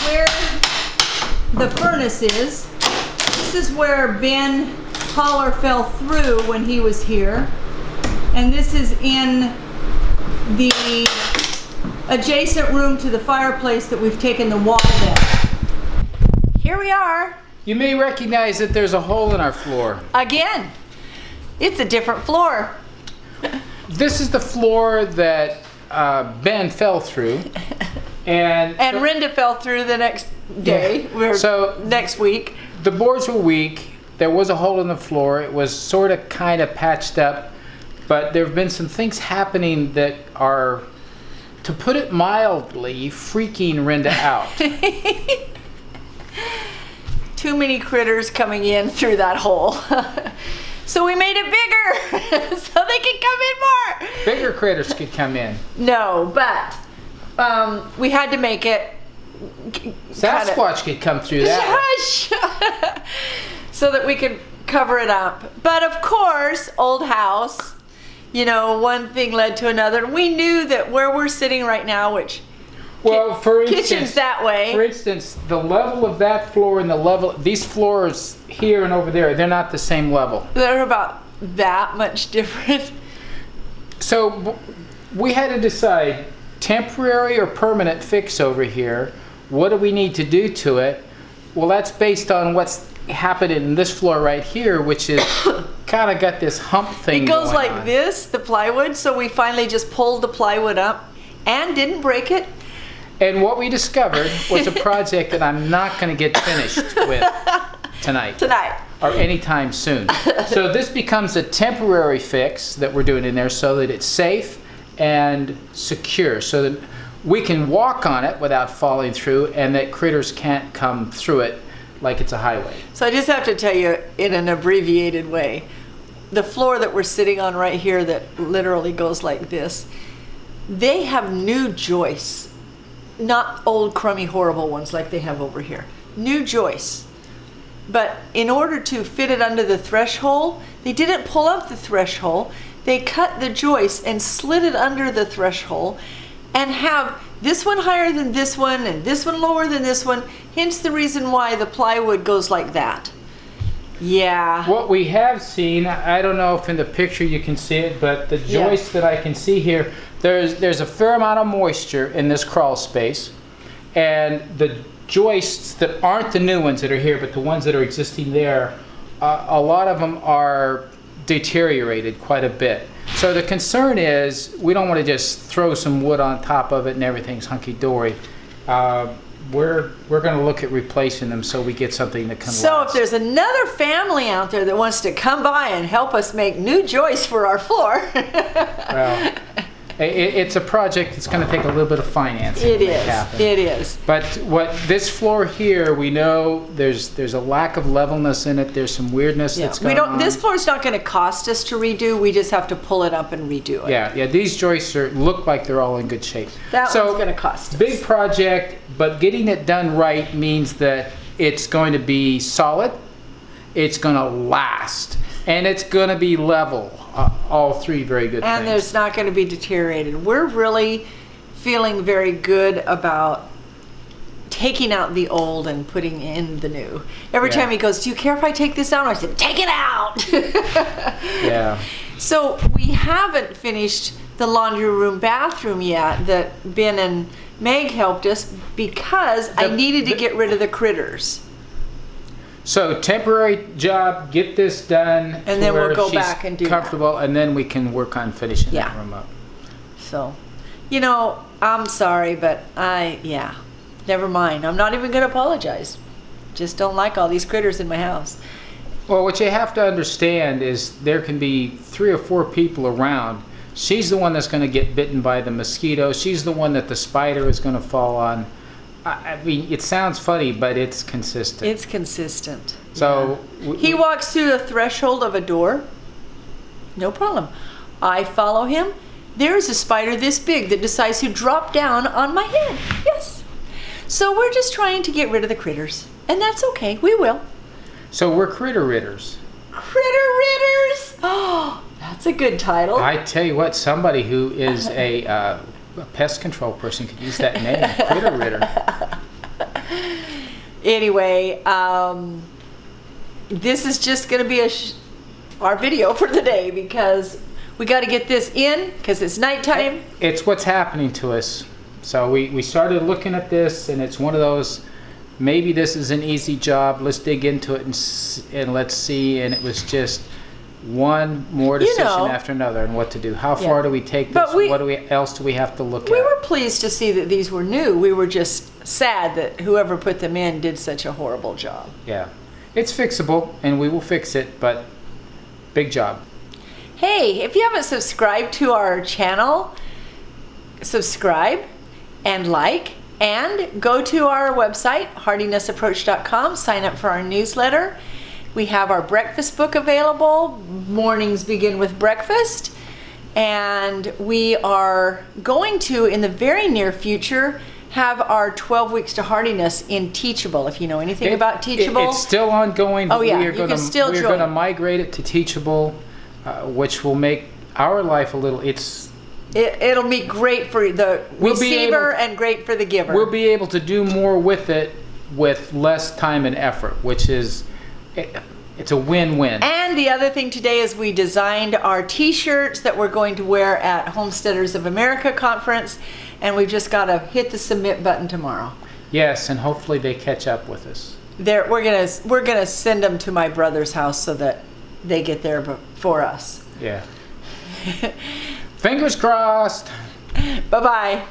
where the furnace is. This is where Ben Holler fell through when he was here. And this is in the adjacent room to the fireplace that we've taken the wall down. Here we are. You may recognize that there's a hole in our floor. Again, it's a different floor. This is the floor that Ben fell through. And Rinda fell through the next day, next week. The boards were weak. There was a hole in the floor. It was sort of kind of patched up, but there have been some things happening that are, to put it mildly, freaking Rinda out. Too many critters coming in through that hole. So we made it bigger so they could come in more. Bigger critters could come in. No, but we had to make it. Sasquatch could come through that. Hush! So that we could cover it up. But of course, old house, you know, one thing led to another. We knew that where we're sitting right now, which kitchen's that way. For instance, the level of that floor and the level, these floors here and over there, they're not the same level. They're about that much different. So we had to decide, temporary or permanent fix over here. What do we need to do to it? Well, that's based on what's happened in this floor right here, which is kind of got this hump thing. It goes going like on. this, the plywood, so we finally just pulled the plywood up and didn't break it. And what we discovered was a project that I'm not going to get finished with tonight. Or anytime soon. So this becomes a temporary fix that we're doing in there so that it's safe and secure, so that we can walk on it without falling through and that critters can't come through it like it's a highway. So I just have to tell you in an abbreviated way, the floor that we're sitting on right here that literally goes like this, they have new joists, not old crummy horrible ones like they have over here. New joists. But in order to fit it under the threshold, they didn't pull up the threshold. They cut the joist and slid it under the threshold and have this one higher than this one and this one lower than this one. Hence the reason why the plywood goes like that. Yeah. What we have seen, I don't know if in the picture you can see it, but the joist that I can see here, there's a fair amount of moisture in this crawl space. And the joists that aren't the new ones that are here, but the ones that are existing there, a lot of them are deteriorated quite a bit. So the concern is we don't want to just throw some wood on top of it and everything's hunky-dory. We're going to look at replacing them so we get something that can last. So if there's another family out there that wants to come by and help us make new joists for our floor. Well, it's a project that's going to take a little bit of financing. It is. It is. But what this floor here, we know there's a lack of levelness in it. There's some weirdness that's going on. This floor is not going to cost us to redo. We just have to pull it up and redo it. Yeah. These joists look like they're all in good shape. That one's going to cost us. Big project, but getting it done right means that it's going to be solid. It's going to last. And it's going to be level. All three very good things. And there's not going to be deteriorated. We're really feeling very good about taking out the old and putting in the new. Every time he goes, do you care if I take this out? I said, take it out. Yeah. So we haven't finished the laundry room bathroom yet that Ben and Meg helped us because I needed to get rid of the critters. So temporary job, get this done, and then we'll go back and do comfortable, and then we can work on finishing that room up. So, you know, I'm sorry, but never mind. I'm not even going to apologize. Just don't like all these critters in my house. Well, what you have to understand is there can be 3 or 4 people around. She's the one that's going to get bitten by the mosquito. She's the one that the spider is going to fall on. I mean, it sounds funny, but it's consistent. It's consistent. So he walks through the threshold of a door. No problem. I follow him. There is a spider this big that decides to drop down on my head. Yes. So we're just trying to get rid of the critters. And that's okay. We will. So we're critter ridders. Critter ridders? Oh, that's a good title. I tell you what, somebody who is a pest control person could use that name, critter ridder. Anyway, this is just going to be our video for the day because we got to get this in because it's nighttime. It's what's happening to us. So we started looking at this, and it's one of those, maybe this is an easy job. Let's dig into it and let's see. And it was just one more decision after another and what to do. How far do we take this? What else do we have to look at? We were pleased to see that these were new. We were just sad that whoever put them in did such a horrible job. Yeah. It's fixable, and we will fix it, but big job. Hey, if you haven't subscribed to our channel, subscribe and like, and go to our website, heartinessapproach.com, sign up for our newsletter. We have our breakfast book available. Mornings begin with breakfast. And we are going to, in the very near future, have our 12 Weeks to Heartiness in Teachable. If you know anything about Teachable. It's still ongoing. Oh yeah, we're going to migrate it to Teachable, which will make our life a little, it'll be great for the receiver and great for the giver. We'll be able to do more with it with less time and effort, which is, it's a win-win. And the other thing today is we designed our t-shirts that we're going to wear at Homesteaders of America conference, and we've just got to hit the submit button tomorrow. Yes, and hopefully they catch up with us. We're gonna send them to my brother's house so that they get there before us. Yeah. Fingers crossed. Bye-bye.